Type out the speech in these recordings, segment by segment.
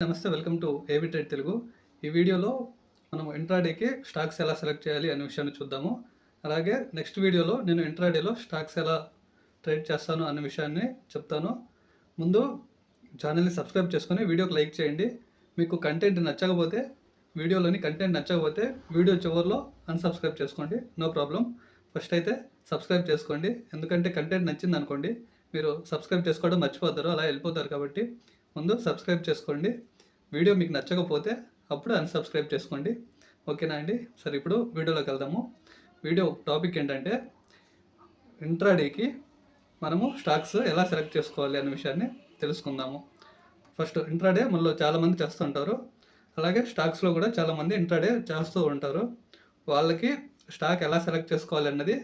నమస్తే, welcome to AB trade Telugu. ఈ వీడియోలో మనం ఇంట్రాడేకి స్టాక్స్ ఎలా సెలెక్ట్ చేయాలి అనే విషయాన్ని చూద్దాము. అలాగే నెక్స్ట్ వీడియోలో నేను ఇంట్రాడేలో స్టాక్స్ ఎలా ట్రేడ్ చేస్తాను అనే విషయాన్ని చెప్తాను. ముందు ఛానల్ని సబ్స్క్రైబ్ చేసుకొని వీడియోకి లైక్ చేయండి. మీకు వీడియోలోని కంటెంట్ నచ్చకపోతే వీడియో చివరిలో అన్సబ్స్క్రైబ్ చేసుకోండి, నో ప్రాబ్లం. ఫస్ట్ అయితే సబ్స్క్రైబ్ చేసుకోండి, ఎందుకంటే కంటెంట్ నచ్చింది అనుకోండి మీరు సబ్స్క్రైబ్ చేసుకోవడం మర్చిపోతారు, అలా వెళ్ళిపోతారు. కాబట్టి ముందు సబ్స్క్రైబ్ చేసుకోండి. వీడియో మీకు నచ్చకపోతే అప్పుడు అన్సబ్స్క్రైబ్ చేసుకోండి, ఓకేనా అండి? సరే, ఇప్పుడు వీడియోలోకి వెళ్దాము. వీడియో టాపిక్ ఏంటంటే ఇంట్రాడేకి మనము స్టాక్స్ ఎలా సెలెక్ట్ చేసుకోవాలి అనే విషయాన్ని తెలుసుకుందాము. ఫస్ట్ ఇంట్రాడే మనలో చాలామంది చేస్తుంటారు, అలాగే స్టాక్స్లో కూడా చాలామంది ఇంట్రాడే చేస్తూ ఉంటారు. వాళ్ళకి స్టాక్ ఎలా సెలెక్ట్ చేసుకోవాలి అన్నది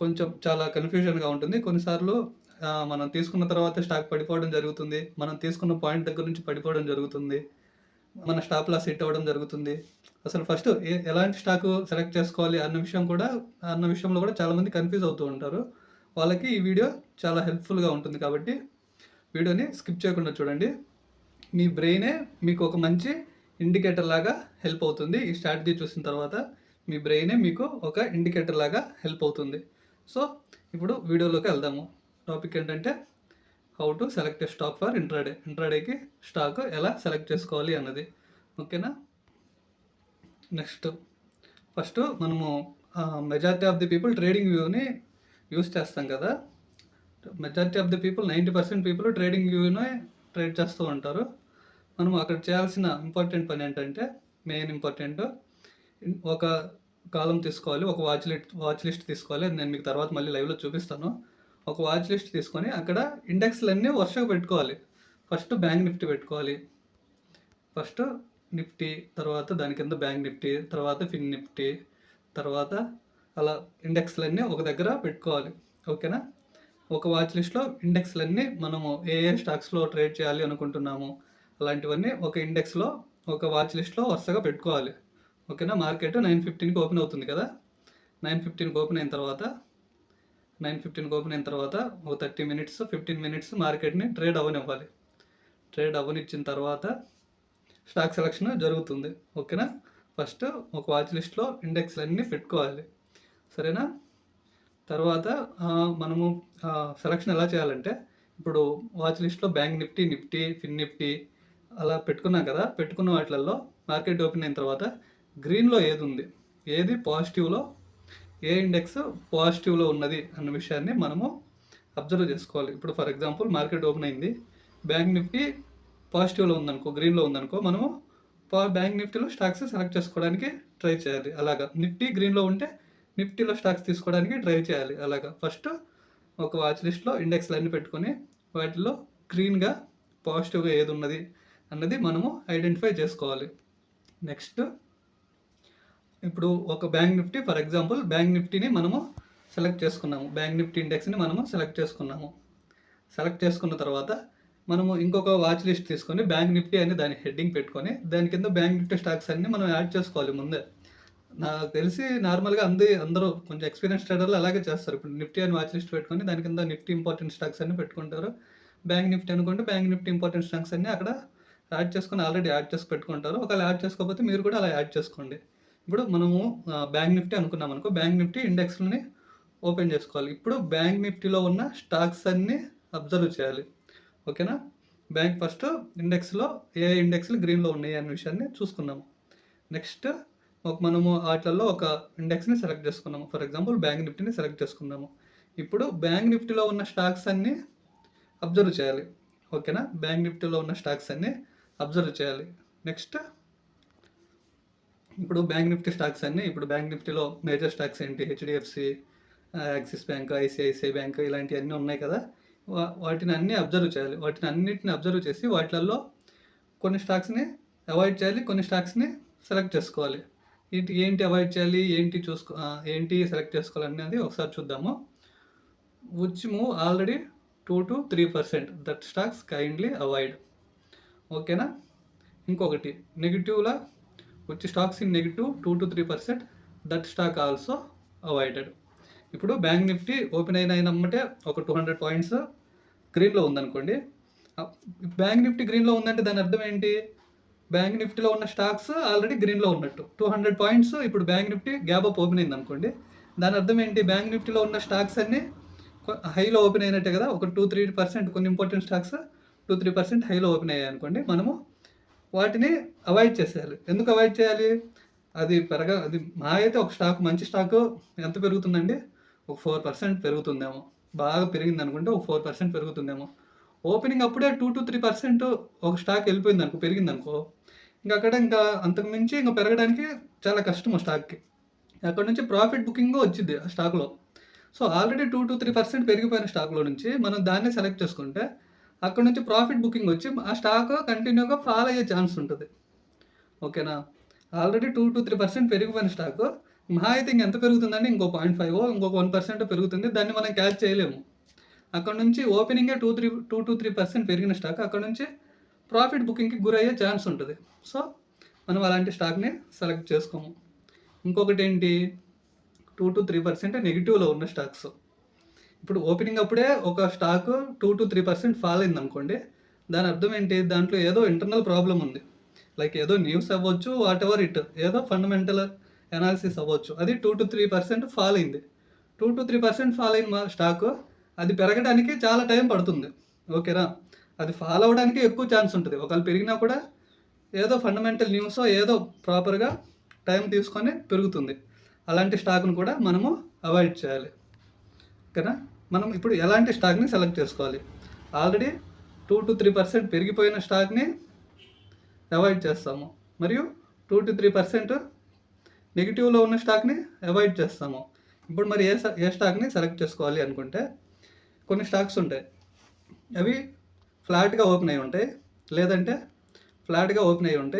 కొంచెం చాలా కన్ఫ్యూజన్గా ఉంటుంది. కొన్నిసార్లు మనం తీసుకున్న తర్వాత స్టాక్ పడిపోవడం జరుగుతుంది, మనం తీసుకున్న పాయింట్ దగ్గర నుంచి పడిపోవడం జరుగుతుంది, మన స్టాప్ లాస్ హిట్ అవ్వడం జరుగుతుంది. అసలు ఫస్ట్ ఎలాంటి స్టాకు సెలెక్ట్ చేసుకోవాలి అన్న విషయంలో కూడా చాలామంది కన్ఫ్యూజ్ అవుతూ ఉంటారు. వాళ్ళకి ఈ వీడియో చాలా హెల్ప్ఫుల్గా ఉంటుంది, కాబట్టి వీడియోని స్కిప్ చేయకుండా చూడండి. మీ బ్రెయినే మీకు ఒక మంచి ఇండికేటర్ లాగా హెల్ప్ అవుతుంది. ఈ స్ట్రాటజీ చూసిన తర్వాత మీ బ్రెయినే మీకు ఒక ఇండికేటర్ లాగా హెల్ప్ అవుతుంది. సో ఇప్పుడు వీడియోలోకి వెళ్దాము. టాపిక్ ఏంటంటే how to select a stock for ఇంట్రాడేకి స్టాక్ ఎలా సెలెక్ట్ చేసుకోవాలి అన్నది, ఓకేనా? నెక్స్ట్ ఫస్ట్ మనము majority of the people trading వ్యూని యూస్ చేస్తాం కదా. Majority of the people 90% people trading వ్యూనే ట్రేడ్ చేస్తూ ఉంటారు. మనం అక్కడ చేయాల్సిన ఇంపార్టెంట్ పని ఏంటంటే, మెయిన్ ఇంపార్టెంట్, ఒక కాలం తీసుకోవాలి, ఒక వాచ్ లిస్ట్ తీసుకోవాలి. అది నేను మీకు తర్వాత మళ్ళీ లైవ్లో చూపిస్తాను. ఒక వాచ్ లిస్ట్ తీసుకొని అక్కడ ఇండెక్స్లన్నీ వరుసగా పెట్టుకోవాలి. ఫస్ట్ బ్యాంక్ నిఫ్టీ పెట్టుకోవాలి, ఫస్ట్ నిఫ్టీ, తర్వాత దాని కింద బ్యాంక్ నిఫ్టీ, తర్వాత ఫిన్ నిఫ్టీ, తర్వాత అలా ఇండెక్స్లన్నీ ఒక దగ్గర పెట్టుకోవాలి, ఓకేనా? ఒక వాచ్ లిస్ట్లో ఇండెక్స్లన్నీ మనము ఏ స్టాక్స్లో ట్రేడ్ చేయాలి అనుకుంటున్నాము అలాంటివన్నీ ఒక ఇండెక్స్లో ఒక వాచ్ లిస్ట్లో వరుసగా పెట్టుకోవాలి, ఓకేనా? మార్కెట్ 9:15కి ఓపెన్ అవుతుంది కదా. 9:15కి ఓపెన్ అయిన తర్వాత ఒక 30 మినిట్స్ 15 మినిట్స్ మార్కెట్ని ట్రేడ్ అవ్వనివ్వాలి. ట్రేడ్ అవ్వనిచ్చిన తర్వాత స్టాక్ సెలక్షన్ జరుగుతుంది, ఓకేనా? ఫస్ట్ ఒక వాచ్ లిస్ట్లో ఇండెక్స్లన్నీ పెట్టుకోవాలి, సరేనా? తర్వాత మనము సెలక్షన్ ఎలా చేయాలంటే, ఇప్పుడు వాచ్ లిస్ట్లో బ్యాంక్ నిఫ్టీ, ఫిన్ నిఫ్టీ అలా పెట్టుకున్నాం కదా. పెట్టుకున్న వాటిల్లో మార్కెట్ ఓపెన్ అయిన తర్వాత గ్రీన్లో ఏది ఉంది, ఏది పాజిటివ్లో, ఏ ఇండెక్స్ పాజిటివ్లో ఉన్నది అన్న విషయాన్ని మనము అబ్జర్వ్ చేసుకోవాలి. ఇప్పుడు ఫర్ ఎగ్జాంపుల్ మార్కెట్ ఓపెన్ అయింది, బ్యాంక్ నిఫ్టీ పాజిటివ్లో ఉందనుకో, గ్రీన్లో ఉందనుకో, మనము బ్యాంక్ నిఫ్టీలో స్టాక్స్ సెలెక్ట్ చేసుకోవడానికి ట్రై చేయాలి. అలాగా నిఫ్టీ గ్రీన్లో ఉంటే నిఫ్టీలో స్టాక్స్ తీసుకోవడానికి ట్రై చేయాలి. అలాగా ఫస్ట్ ఒక వాచ్ లిస్ట్లో ఇండెక్స్లు అన్నీ పెట్టుకొని వాటిలో గ్రీన్గా పాజిటివ్గా ఏది ఉన్నది అన్నది మనము ఐడెంటిఫై చేసుకోవాలి. నెక్స్ట్ ఇప్పుడు ఒక bank Nifty, for example bank నిఫ్టీని మనము సెలెక్ట్ చేసుకున్నాము, బ్యాంక్ నిఫ్టీ ఇండెక్స్ని మనము సెలెక్ట్ చేసుకున్న తర్వాత మనము ఇంకొక వాచ్ లిస్ట్ తీసుకొని బ్యాంక్ నిఫ్టీ అని దాని హెడ్డింగ్ పెట్టుకొని దాని కింద బ్యాంక్ నిఫ్టీ స్టాక్స్ అన్ని మనం యాడ్ చేసుకోవాలి ముందే. నాకు తెలిసి నార్మల్గా అందరూ కొంచెం ఎక్స్పీరియన్స్ ట్రేడర్లు అలాగే చేస్తారు. ఇప్పుడు నిఫ్టీ అని వాచ్ లిస్ట్ పెట్టుకొని దాని కింద నిఫ్టీ ఇంపార్టెంట్ స్టాక్స్ అన్ని పెట్టుకుంటారు. బ్యాంక్ నిఫ్టీ అనుకుంటే బ్యాంక్ నిఫ్టీ ఇంపార్టెంట్ స్టాక్స్ అన్ని అక్కడ ఆల్రెడీ యాడ్ చేసి పెట్టుకుంటారు. ఒకవేళ యాడ్ చేసుకోకపోతే మీరు కూడా అలా యాడ్ చేసుకోండి. ఇప్పుడు మనము బ్యాంక్ నిఫ్టీ అనుకున్నాం అనుకో, బ్యాంక్ నిఫ్టీ ఇండెక్స్ని ఓపెన్ చేసుకోవాలి. ఇప్పుడు బ్యాంక్ నిఫ్టీలో ఉన్న స్టాక్స్ అన్ని అబ్జర్వ్ చేయాలి, ఓకేనా? ఫస్ట్ ఇండెక్స్లో ఏ ఇండెక్స్లు గ్రీన్లో ఉన్నాయి అనే విషయాన్ని చూసుకున్నాము. నెక్స్ట్ మనము వాటిల్లో ఒక ఇండెక్స్ని సెలెక్ట్ చేసుకున్నాము, ఫర్ ఎగ్జాంపుల్ బ్యాంక్ నిఫ్టీని సెలెక్ట్ చేసుకున్నాము. ఇప్పుడు బ్యాంక్ నిఫ్టీలో ఉన్న స్టాక్స్ అన్ని అబ్జర్వ్ చేయాలి, ఓకేనా? బ్యాంక్ నిఫ్టీలో ఉన్న స్టాక్స్ అన్ని అబ్జర్వ్ చేయాలి. నెక్స్ట్ ఇప్పుడు బ్యాంక్ నిఫ్టీ స్టాక్స్ అన్ని, ఇప్పుడు బ్యాంక్ నిఫ్టీలో మేజర్ స్టాక్స్ ఏంటి, HDFC, axis bank, ICICI bank ఇలాంటివన్నీ ఉన్నాయి కదా. వాటిని అన్నీ అబ్జర్వ్ చేయాలి. అన్నిటిని అబ్జర్వ్ చేసి వాటిల్లో కొన్ని స్టాక్స్ని అవాయిడ్ చేయాలి, కొన్ని స్టాక్స్ని సెలెక్ట్ చేసుకోవాలి. ఏంటి అవాయిడ్ చేయాలి, ఏంటి సెలెక్ట్ చేసుకోవాలి అనేది ఒకసారి చూద్దాము. Which move already 2 to 3%, that stocks kindly avoid, ఓకేనా? ఇంకొకటి నెగిటివ్లా which stocks in negative 2 to 3%, that stock also avoided. ఇప్పుడు బ్యాంక్ నిఫ్టీ ఓపెన్ అయినమ్మటే ఒక 200 పాయింట్స్ గ్రీన్లో ఉందనుకోండి, బ్యాంక్ నిఫ్టీ గ్రీన్లో ఉందంటే దాని అర్థం ఏంటి? బ్యాంక్ నిఫ్టీలో ఉన్న స్టాక్స్ ఆల్రెడీ గ్రీన్లో ఉన్నట్టు. 200 పాయింట్స్ ఇప్పుడు bank Nifty gap up open అయింది అనుకోండి, దాని అర్థం ఏంటి? బ్యాంక్ నిఫ్టీలో ఉన్న స్టాక్స్ అన్నీ హైలో ఓపెన్ అయినట్టే కదా. ఒక 2-3% కొన్ని ఇంపార్టెంట్ స్టాక్స్ 2-3% హైలో ఓపెన్ అయ్యాయి అనుకోండి, మనము వాటిని అవాయిడ్ చేసేయాలి. ఎందుకు అవాయిడ్ చేయాలి? అది మా అయితే ఒక స్టాక్ మంచి స్టాకు ఎంత పెరుగుతుందండి? ఒక 4% పెరుగుతుందేమో. బాగా పెరిగింది అనుకుంటే ఒక 4% పెరుగుతుందేమో. ఓపెనింగ్ అప్పుడే 2-3% ఒక స్టాక్ వెళ్ళిపోయింది అనుకో, పెరిగింది అనుకో, ఇంకా అంతకు మించి ఇంకా పెరగడానికి చాలా కష్టము స్టాక్కి. అక్కడ నుంచి ప్రాఫిట్ బుకింగ్ వచ్చింది ఆ స్టాక్లో. సో ఆల్రెడీ 2-3% పెరిగిపోయిన స్టాక్లో నుంచి మనం దాన్ని సెలెక్ట్ చేసుకుంటే అక్కడ నుంచి ప్రాఫిట్ బుకింగ్ వచ్చి ఆ స్టాక్ కంటిన్యూగా ఫాల్ అయ్యే ఛాన్స్ ఉంటుంది. ఓకేనా? ఆల్రెడీ 2-3% పెరిగిపోయిన స్టాక్ మహా అయితే ఇంకెంత పెరుగుతుందండి? ఇంకో 0.5 ఇంకొక 1% పెరుగుతుంది. దాన్ని మనం క్యాచ్ చేయలేము. అక్కడ నుంచి ఓపెనింగే 2-3% పెరిగిన స్టాక్ అక్కడ నుంచి ప్రాఫిట్ బుకింగ్కి గురయ్యే ఛాన్స్ ఉంటుంది. సో మనం అలాంటి స్టాక్ని సెలెక్ట్ చేసుకోము. ఇంకొకటి ఏంటి? 2-3% నెగిటివ్లో ఉన్న స్టాక్స్. ఇప్పుడు ఓపెనింగ్ అప్పుడే ఒక స్టాక్ 2-3% ఫాల్ అయింది అనుకోండి, దాని అర్థం ఏంటి? దాంట్లో ఏదో ఇంటర్నల్ ప్రాబ్లం ఉంది. లైక్ ఏదో న్యూస్ అవ్వచ్చు, వాట్ ఎవర్ ఇట్, ఏదో ఫండమెంటల్ అనాలిసిస్ అవ్వచ్చు. అది 2-3% ఫాల్ అయింది. 2-3% ఫాల్ అయిన స్టాక్ అది పెరగడానికి చాలా టైం పడుతుంది. ఓకేనా? అది ఫాల్ అవ్వడానికి ఎక్కువ ఛాన్స్ ఉంటుంది. ఒకవేళ పెరిగినా కూడా ఏదో ఫండమెంటల్ న్యూస్ ఏదో ప్రాపర్గా టైం తీసుకొని పెరుగుతుంది. అలాంటి స్టాక్ను కూడా మనము అవాయిడ్ చేయాలి. ఓకేనా? మనం ఇప్పుడు ఎలాంటి స్టాక్ని సెలెక్ట్ చేసుకోవాలి? ఆల్రెడీ 2-3% పెరిగిపోయిన స్టాక్ని అవాయిడ్ చేస్తాము, మరియు 2-3% నెగిటివ్లో ఉన్న స్టాక్ని అవాయిడ్ చేస్తాము. ఇప్పుడు మరి ఏ స్టాక్ని సెలెక్ట్ చేసుకోవాలి అనుకుంటే, కొన్ని స్టాక్స్ ఉంటాయి, అవి ఫ్లాట్గా ఓపెన్ అయి ఉంటాయి,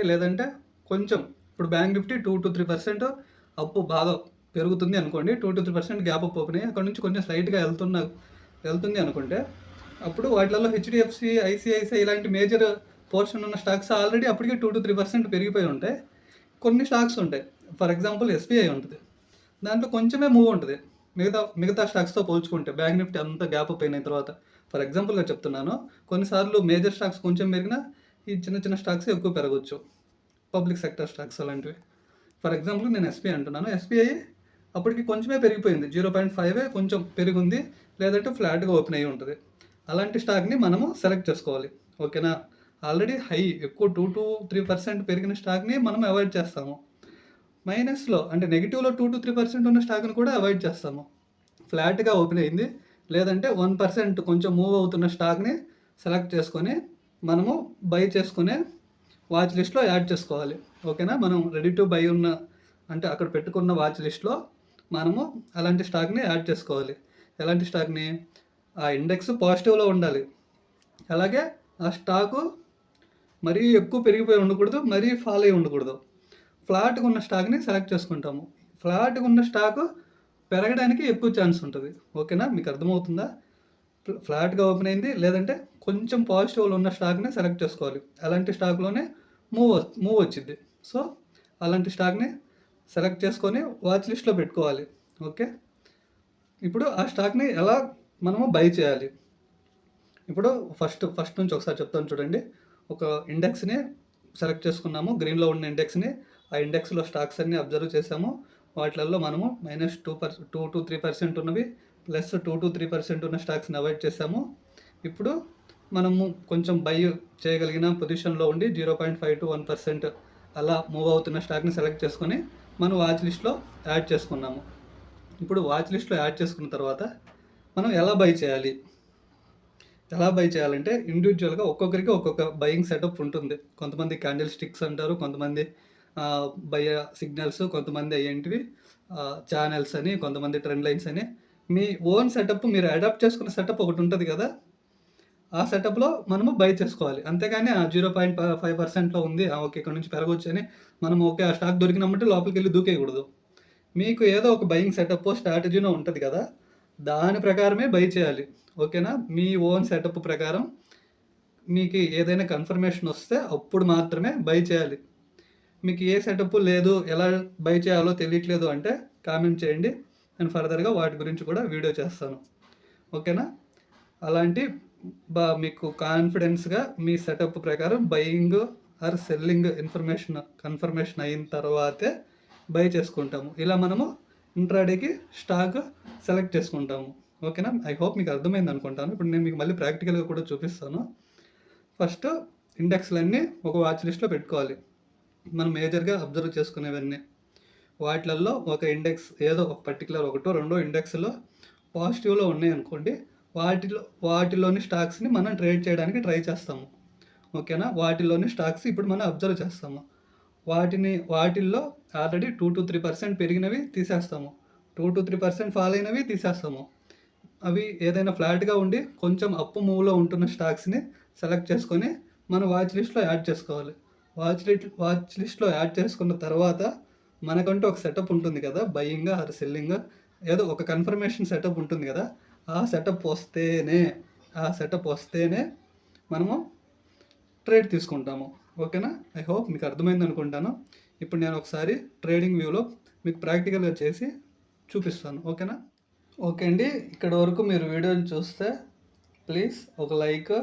లేదంటే కొంచెం ఇప్పుడు బ్యాంక్ నిఫ్టీ 2-3% అప్పు బాగా పెరుగుతుంది అనుకోండి, 2-3% గ్యాప్ అప్ ఓపెన్ అయ్యి అక్కడ నుంచి కొంచెం స్లైట్గా వెళ్తుంది అనుకుంటే, అప్పుడు వాటిలలో హెచ్డిఎఫ్సి, ఐసిఐసిఐ ఇలాంటి మేజర్ పోర్షన్ ఉన్న స్టాక్స్ ఆల్రెడీ అప్పటికే 2-3% పెరిగిపోయి ఉంటాయి. కొన్ని స్టాక్స్ ఉంటాయి, ఫర్ ఎగ్జాంపుల్ ఎస్బీఐ ఉంటుంది, దాంట్లో కొంచెమే మూవ్ ఉంటుంది మిగతా స్టాక్స్తో పోల్చుకుంటే. బ్యాంక్ నిఫ్టీ అంతా గ్యాప్ అప్ అయిన తర్వాత, ఫర్ ఎగ్జాంపుల్గా చెప్తున్నాను, కొన్నిసార్లు మేజర్ స్టాక్స్ కొంచెం పెరిగినా ఈ చిన్న స్టాక్స్ ఎక్కువ పెరగవచ్చు, పబ్లిక్ సెక్టర్ స్టాక్స్ అలాంటివి. ఫర్ ఎగ్జాంపుల్ నేను ఎస్బీఐ అంటున్నాను. ఎస్బీఐ అప్పటికి కొంచెమే పెరిగిపోయింది, 0.5 కొంచెం పెరిగింది, లేదంటే ఫ్లాట్గా ఓపెన్ అయ్యి ఉంటుంది. అలాంటి స్టాక్ని మనము సెలెక్ట్ చేసుకోవాలి. ఓకేనా? ఆల్రెడీ హై ఎక్కువ 2-3% పెరిగిన స్టాక్ని మనం అవాయిడ్ చేస్తాము. మైనస్లో అంటే నెగిటివ్లో 2-3% ఉన్న స్టాక్ని కూడా అవాయిడ్ చేస్తాము. ఫ్లాట్గా ఓపెన్ అయింది, లేదంటే 1% కొంచెం మూవ్ అవుతున్న స్టాక్ని సెలెక్ట్ చేసుకొని మనము బై చేసుకునే వాచ్ లిస్ట్లో యాడ్ చేసుకోవాలి. ఓకేనా? మనం రెడీ టు బై ఉన్న అంటే అక్కడ పెట్టుకున్న వాచ్ లిస్ట్లో మనము అలాంటి స్టాక్ని యాడ్ చేసుకోవాలి. ఎలాంటి స్టాక్ని? ఆ ఇండెక్స్ పాజిటివ్లో ఉండాలి, అలాగే ఆ స్టాకు మరీ ఎక్కువ పెరిగిపోయి ఉండకూడదు, మరీ ఫాల్ అయి ఉండకూడదు. ఫ్లాట్గా ఉన్న స్టాక్ని సెలెక్ట్ చేసుకుంటాము. ఫ్లాట్గా ఉన్న స్టాకు పెరగడానికి ఎక్కువ ఛాన్స్ ఉంటుంది. ఓకేనా? మీకు అర్థమవుతుందా? ఫ్లాట్గా ఓపెన్ అయింది, లేదంటే కొంచెం పాజిటివ్లో ఉన్న స్టాక్ని సెలెక్ట్ చేసుకోవాలి. అలాంటి స్టాక్లోనే మూవ్ వచ్చింది. సో అలాంటి స్టాక్ని సెలెక్ట్ చేసుకొని వాచ్ లిస్ట్లో పెట్టుకోవాలి. ఓకే? ఇప్పుడు ఆ స్టాక్ని ఎలా మనము బై చేయాలి? ఇప్పుడు ఫస్ట్ నుంచి ఒకసారి చెప్తాను చూడండి. ఒక ఇండెక్స్ని సెలెక్ట్ చేసుకున్నాము, గ్రీన్లో ఉన్న ఇండెక్స్ని. ఆ ఇండెక్స్లో స్టాక్స్ అన్ని అబ్జర్వ్ చేసాము. వాటిలలో మనము -2-3% ఉన్నవి, +2-3% ఉన్న స్టాక్స్ని అవాయిడ్ చేసాము. ఇప్పుడు మనము కొంచెం బై చేయగలిగిన పొజిషన్లో ఉండి 0.5-1% అలా మూవ్ అవుతున్న స్టాక్ని సెలెక్ట్ చేసుకొని మనం వాచ్ లిస్ట్లో యాడ్ చేసుకున్నాము. ఇప్పుడు వాచ్ లిస్ట్లో యాడ్ చేసుకున్న తర్వాత మనం ఎలా బై చేయాలంటే, ఇండివిజువల్గా ఒక్కొక్కరికి ఒక్కొక్క బయింగ్ సెటప్ ఉంటుంది. కొంతమంది క్యాండిల్ స్టిక్స్ అంటారు, కొంతమంది బై సిగ్నల్స్, కొంతమంది ఏంటివి ఛానల్స్ అని, కొంతమంది ట్రెండ్ లైన్స్ అని. మీ ఓన్ సెటప్, మీరు అడాప్ట్ చేసుకున్న సెటప్ ఒకటి ఉంటుంది కదా, ఆ సెటప్లో మనము బై చేసుకోవాలి. అంతేగాని ఆ 0.5%లో ఉంది, ఓకే ఇక్కడ నుంచి పెరగవచ్చు అని మనం ఓకే ఆ స్టాక్ దొరికినమ్మంటే లోపలికి వెళ్ళి దూకేయకూడదు. మీకు ఏదో ఒక బయింగ్ సెటప్ స్ట్రాటజీనో ఉంటుంది కదా, దాని ప్రకారమే బై చేయాలి. ఓకేనా? మీ ఓన్ సెటప్ ప్రకారం మీకు ఏదైనా కన్ఫర్మేషన్ వస్తే అప్పుడు మాత్రమే బై చేయాలి. మీకు ఏ సెటప్ లేదు, ఎలా బై చేయాలో తెలియట్లేదు అంటే కామెంట్ చేయండి, నేను ఫర్దర్గా వాటి గురించి కూడా వీడియో చేస్తాను. ఓకేనా? అలాంటి మీకు కాన్ఫిడెన్స్గా మీ సెటప్ ప్రకారం బయింగ్ ఆర్ సెల్లింగ్ కన్ఫర్మేషన్ అయిన తర్వాతే బై చేసుకుంటాము. ఇలా మనము ఇంట్రాడేకి స్టాక్ సెలెక్ట్ చేసుకుంటాము. ఓకేనా? ఐ హోప్ మీకు అర్థమైంది అనుకుంటాను. ఇప్పుడు నేను మీకు మళ్ళీ ప్రాక్టికల్గా కూడా చూపిస్తాను. ఫస్ట్ ఇండెక్స్లన్నీ ఒక వాచ్ లిస్ట్లో పెట్టుకోవాలి. మనం మేజర్గా అబ్జర్వ్ చేసుకునేవన్నీ వాటిలలో ఒక ఇండెక్స్ ఏదో ఒక పర్టికులర్ ఒకటో రెండో ఇండెక్స్లో పాజిటివ్లో ఉన్నాయి అనుకోండి, వాటిలోని స్టాక్స్ని మనం ట్రేడ్ చేయడానికి ట్రై చేస్తాము. ఓకేనా? వాటిలోని స్టాక్స్ ఇప్పుడు మనం అబ్జర్వ్ చేస్తాము. వాటిల్లో ఆల్రెడీ 2-3% పెరిగినవి తీసేస్తాము, 2-3% ఫాల్ అయినవి తీసేస్తాము. అవి ఏదైనా ఫ్లాట్గా ఉండి కొంచెం అప్పు మూవ్లో ఉంటున్న స్టాక్స్ని సెలెక్ట్ చేసుకొని మన వాచ్ లిస్ట్లో యాడ్ చేసుకోవాలి. వాచ్ లిస్ట్లో యాడ్ చేసుకున్న తర్వాత మనకంటూ ఒక సెటప్ ఉంటుంది కదా, బయింగ్ ఆర్ సెల్లింగ్, ఏదో ఒక కన్ఫర్మేషన్ సెటప్ ఉంటుంది కదా. ఆ సెటప్ వస్తేనే మనము ట్రేడ్ తీసుకుంటాము. ఓకేనా? ఐ హోప్ మీకు అర్థమైంది అనుకుంటాను. ఇప్పుడు నేను ఒకసారి ట్రేడింగ్ వ్యూలో మీకు ప్రాక్టికల్గా చేసి చూపిస్తాను. ఓకేనా? ఓకే అండి, ఇక్కడ వరకు మీరు వీడియోని చూస్తే ప్లీజ్ ఒక లైక్,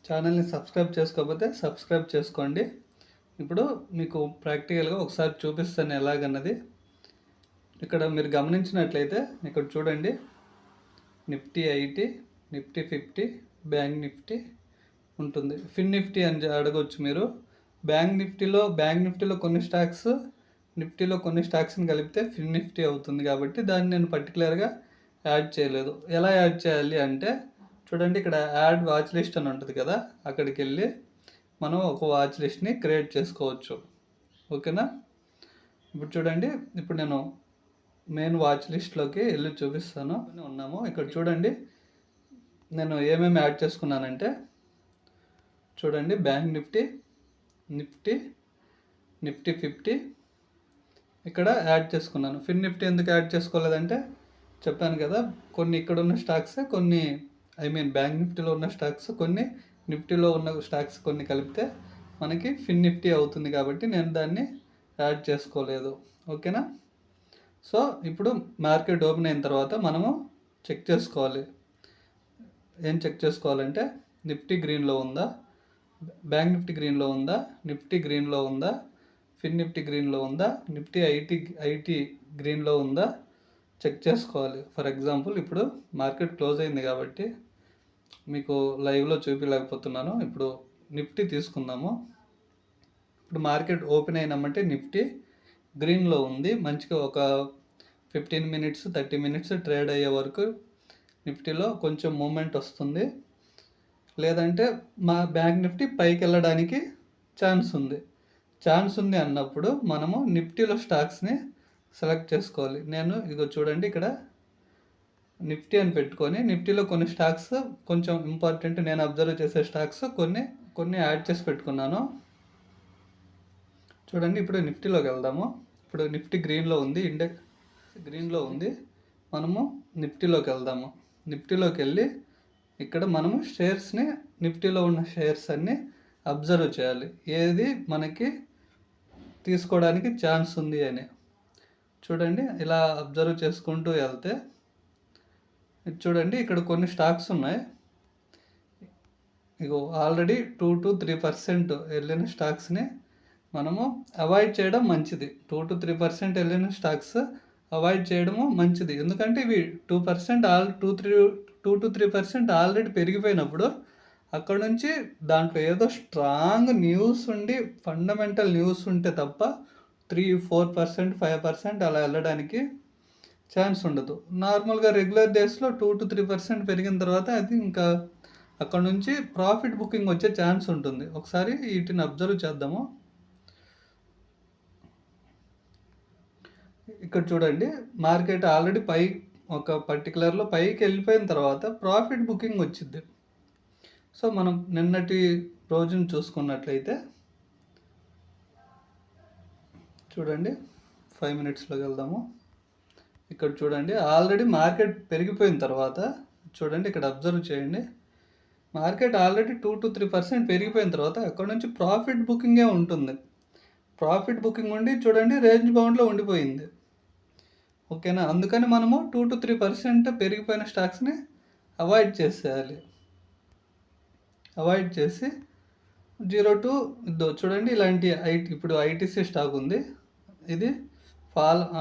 ఛానల్ని సబ్స్క్రైబ్ చేసుకోకపోతే సబ్స్క్రైబ్ చేసుకోండి. ఇప్పుడు మీకు ప్రాక్టికల్గా ఒకసారి చూపిస్తాను ఎలాగన్నది. ఇక్కడ మీరు గమనించినట్లయితే ఇక్కడ చూడండి, నిఫ్టీ 80, నిఫ్టీ 50, బ్యాంక్ నిఫ్టీ ఉంటుంది. ఫిన్ నిఫ్టీ అని అడగవచ్చు మీరు. బ్యాంక్ నిఫ్టీలో కొన్ని స్టాక్స్, నిఫ్టీలో కొన్ని స్టాక్స్ని కలిపితే ఫిన్ నిఫ్టీ అవుతుంది. కాబట్టి దాన్ని నేను పర్టికులర్గా యాడ్ చేయలేదు. ఎలా యాడ్ చేయాలి అంటే చూడండి, ఇక్కడ యాడ్ వాచ్ లిస్ట్ అని ఉంటుంది కదా, అక్కడికి వెళ్ళి మనం ఒక వాచ్ లిస్ట్ని క్రియేట్ చేసుకోవచ్చు. ఓకేనా? ఇప్పుడు చూడండి, ఇప్పుడు నేను మెయిన్ వాచ్ లిస్ట్లోకి వెళ్ళి చూపిస్తాను. ఉన్నాము ఇక్కడ చూడండి, నేను ఏమేమి యాడ్ చేసుకున్నానంటే చూడండి, బ్యాంక్ నిఫ్టీ 50 ఇక్కడ యాడ్ చేసుకున్నాను. ఫిన్ నిఫ్టీ ఎందుకు యాడ్ చేసుకోలేదంటే చెప్పాను కదా, కొన్ని ఇక్కడ ఉన్న స్టాక్స్, కొన్ని బ్యాంక్ నిఫ్టీలో ఉన్న స్టాక్స్, కొన్ని నిఫ్టీలో ఉన్న స్టాక్స్ కొన్ని కలిపితే మనకి ఫిన్ నిఫ్టీ అవుతుంది. కాబట్టి నేను దాన్ని యాడ్ చేసుకోలేదు. ఓకేనా? సో ఇప్పుడు మార్కెట్ ఓపెన్ అయిన తర్వాత మనము చెక్ చేసుకోవాలి. ఏం చెక్ చేసుకోవాలంటే నిఫ్టీ గ్రీన్లో ఉందా, బ్యాంక్ నిఫ్టీ గ్రీన్లో ఉందా, నిఫ్టీ గ్రీన్లో ఉందా, ఫిన్ నిఫ్టీ గ్రీన్లో ఉందా, నిఫ్టీ ఐటీ గ్రీన్లో ఉందా చెక్ చేసుకోవాలి. ఫర్ ఎగ్జాంపుల్ ఇప్పుడు మార్కెట్ క్లోజ్ అయింది కాబట్టి మీకు లైవ్లో చూపించలేకపోతున్నాను. ఇప్పుడు నిఫ్టీ తీసుకుందాము. ఇప్పుడు మార్కెట్ ఓపెన్ అయినామంటే నిఫ్టీ గ్రీన్లో ఉంది. మంచిగా ఒక 15 మినిట్స్ 30 మినిట్స్ ట్రేడ్ అయ్యే వరకు నిఫ్టీలో కొంచెం మూమెంట్ వస్తుంది. లేదంటే మా బ్యాంక్ నిఫ్టీ పైకి వెళ్ళడానికి ఛాన్స్ ఉంది అన్నప్పుడు మనము నిఫ్టీలో స్టాక్స్ని సెలెక్ట్ చేసుకోవాలి. నేను ఇగో చూడండి, ఇక్కడ నిఫ్టీ అని పెట్టుకొని నిఫ్టీలో కొన్ని స్టాక్స్ కొంచెం ఇంపార్టెంట్ నేను అబ్జర్వ్ చేసే స్టాక్స్ కొన్ని యాడ్ చేసి పెట్టుకున్నాను. చూడండి, ఇప్పుడు నిఫ్టీలోకి వెళ్దాము. ఇప్పుడు నిఫ్టీ గ్రీన్లో ఉంది, ఇండెక్స్ గ్రీన్లో ఉంది. మనము నిఫ్టీలోకి వెళ్దాము. నిఫ్టీలోకి వెళ్ళి ఇక్కడ మనము షేర్స్ని, నిఫ్టీలో ఉన్న షేర్స్ అన్నీ అబ్జర్వ్ చేయాలి, ఏది మనకి తీసుకోవడానికి ఛాన్స్ ఉంది అని. చూడండి, ఇలా అబ్జర్వ్ చేసుకుంటూ వెళ్తే చూడండి, ఇక్కడ కొన్ని స్టాక్స్ ఉన్నాయి. ఇగో ఆల్రెడీ 2-3% వెళ్ళిన స్టాక్స్ని మనము అవాయిడ్ చేయడం మంచిది. 2-3% వెళ్ళిన స్టాక్స్ అవాయిడ్ చేయడము మంచిది. ఎందుకంటే ఇవి 2-3% ఆల్రెడీ పెరిగిపోయినప్పుడు అక్కడ నుంచి దాంట్లో ఏదో స్ట్రాంగ్ న్యూస్ ఉండి, ఫండమెంటల్ న్యూస్ ఉంటే తప్ప 3-4%, 5% అలా వెళ్ళడానికి ఛాన్స్ ఉండదు. నార్మల్గా రెగ్యులర్ డేస్లో 2-3% పెరిగిన తర్వాత అది ఇంకా అక్కడ నుంచి ప్రాఫిట్ బుకింగ్ వచ్చే ఛాన్స్ ఉంటుంది. ఒకసారి వీటిని అబ్జర్వ్ చేద్దాము. ఇక్కడ చూడండి, మార్కెట్ ఆల్రెడీ ఒక పర్టికులర్లో పైకి వెళ్ళిపోయిన తర్వాత ప్రాఫిట్ బుకింగ్ వచ్చింది. సో మనం నిన్నటి రోజును చూసుకున్నట్లయితే చూడండి, 5 మినిట్స్లోకి వెళ్దాము. ఇక్కడ చూడండి, ఆల్రెడీ మార్కెట్ పెరిగిపోయిన తర్వాత చూడండి, ఇక్కడ అబ్జర్వ్ చేయండి, మార్కెట్ ఆల్రెడీ 2-3% పెరిగిపోయిన తర్వాత అక్కడ నుంచి ప్రాఫిట్ బుకింగే ఉంటుంది. ప్రాఫిట్ బుకింగ్ ఉండి చూడండి, రేంజ్ బౌండ్లో ఉండిపోయింది. ఓకేనా? అందుకని మనము 2-3% పెరిగిపోయిన స్టాక్స్ని అవాయిడ్ చేసేయాలి. అవాయిడ్ చేసి 0 to ఇద్దో చూడండి ఇలాంటి ఇప్పుడు ఐటీసీ స్టాక్ ఉంది. ఇది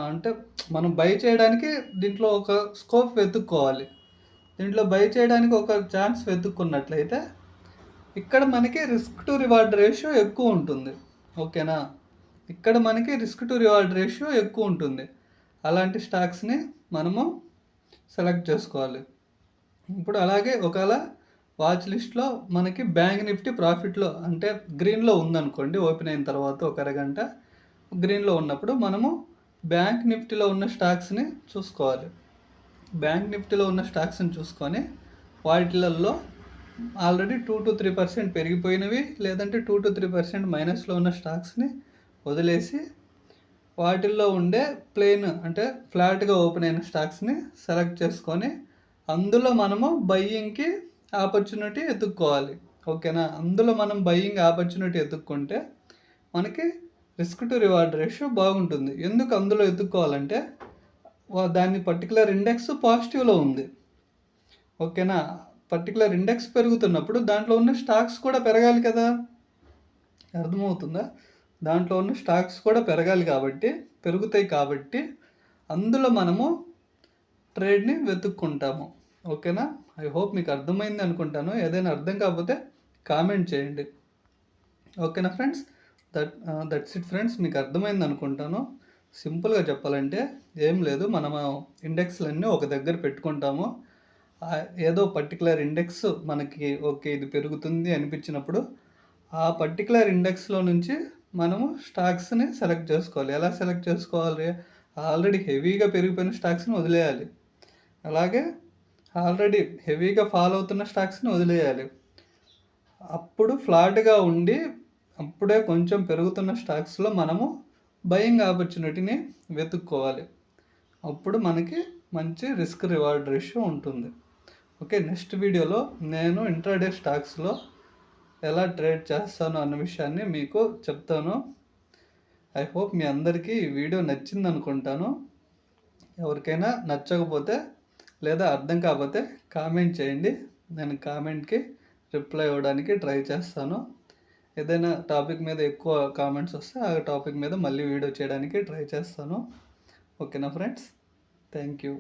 అంటే మనం బై చేయడానికి దీంట్లో ఒక స్కోప్ వెతుక్కోవాలి. దీంట్లో బై చేయడానికి ఒక ఛాన్స్ వెతుక్కున్నట్లయితే ఇక్కడ మనకి రిస్క్ టు రివార్డ్ రేషియో ఎక్కువ ఉంటుంది. ఓకేనా, ఇక్కడ మనకి రిస్క్ టు రివార్డ్ రేషియో ఎక్కువ ఉంటుంది. అలాంటి స్టాక్స్ని మనము సెలెక్ట్ చేసుకోవాలి. ఇప్పుడు అలాగే ఒకవేళ వాచ్ లిస్ట్లో మనకి బ్యాంక్ నిఫ్టీ ప్రాఫిట్లో అంటే గ్రీన్లో ఉందనుకోండి, ఓపెన్ అయిన తర్వాత ఒక అరగంట గ్రీన్లో ఉన్నప్పుడు మనము బ్యాంక్ నిఫ్టీలో ఉన్న స్టాక్స్ని చూసుకోవాలి. బ్యాంక్ నిఫ్టీలో ఉన్న స్టాక్స్ని చూసుకొని వాటిలలో ఆల్రెడీ 2 to 3% పెరిగిపోయినవి లేదంటే 2 to 3% మైనస్లో ఉన్న స్టాక్స్ని వదిలేసి వాటిల్లో ఉండే ప్లెయిన్ అంటే ఫ్లాట్గా ఓపెన్ అయిన స్టాక్స్ని సెలెక్ట్ చేసుకొని అందులో మనము బయ్యింగ్కి ఆపర్చునిటీ ఎత్తుక్కోవాలి. ఓకేనా, అందులో మనం బయ్యింగ్ ఆపర్చునిటీ ఎత్తుక్కుంటే మనకి రిస్క్ టు రివార్డ్ రేషియో బాగుంటుంది. ఎందుకు అందులో ఎత్తుక్కోవాలంటే దాని పర్టికులర్ ఇండెక్స్ పాజిటివ్లో ఉంది. ఓకేనా, పర్టికులర్ ఇండెక్స్ పెరుగుతున్నప్పుడు దాంట్లో ఉన్న స్టాక్స్ కూడా పెరగాలి కదా, అర్థమవుతుందా? దాంట్లో ఉన్న స్టాక్స్ కూడా పెరుగుతాయి కాబట్టి అందులో మనము ట్రేడ్ని వెతుక్కుంటాము. ఓకేనా, ఐ హోప్ మీకు అర్థమైంది అనుకుంటాను. ఏదైనా అర్థం కాకపోతే కామెంట్ చేయండి. ఓకేనా ఫ్రెండ్స్, దట్స్ ఇట్ ఫ్రెండ్స్. మీకు అర్థమైంది అనుకుంటాను. సింపుల్గా చెప్పాలంటే ఏం లేదు, మనము ఇండెక్స్లన్నీ ఒక దగ్గర పెట్టుకుంటాము. ఏదో పర్టికులర్ ఇండెక్స్ మనకి ఓకే ఇది పెరుగుతుంది అనిపించినప్పుడు ఆ పర్టికులర్ ఇండెక్స్లో నుంచి మనము స్టాక్స్ని సెలెక్ట్ చేసుకోవాలి. ఎలా సెలెక్ట్ చేసుకోవాలి? ఆల్రెడీ హెవీగా పెరిగిపోయిన స్టాక్స్ని వదిలేయాలి. అలాగే ఆల్రెడీ హెవీగా ఫాలో అవుతున్న స్టాక్స్ని వదిలేయాలి. అప్పుడు ఫ్లాట్గా ఉండి అప్పుడే కొంచెం పెరుగుతున్న స్టాక్స్లో మనము బయింగ్ ఆపర్చునిటీని వెతుక్కోవాలి. అప్పుడు మనకి మంచి రిస్క్ రివార్డ్ రేషియో ఉంటుంది. ఓకే, నెక్స్ట్ వీడియోలో నేను ఇంట్రాడే స్టాక్స్లో ఎలా ట్రేడ్ చేస్తాను అన్న విషయాన్ని మీకు చెప్తాను. ఐ హోప్ మీ అందరికీ ఈ వీడియో నచ్చింది అనుకుంటాను. ఎవరికైనా నచ్చకపోతే లేదా అర్థం కాకపోతే కామెంట్ చేయండి. నేను కామెంట్కి రిప్లై ఇవ్వడానికి ట్రై చేస్తాను. ఏదైనా టాపిక్ మీద ఎక్కువ కామెంట్స్ వస్తే ఆ టాపిక్ మీద మళ్ళీ వీడియో చేయడానికి ట్రై చేస్తాను. ఓకేనా ఫ్రెండ్స్, థ్యాంక్ యూ.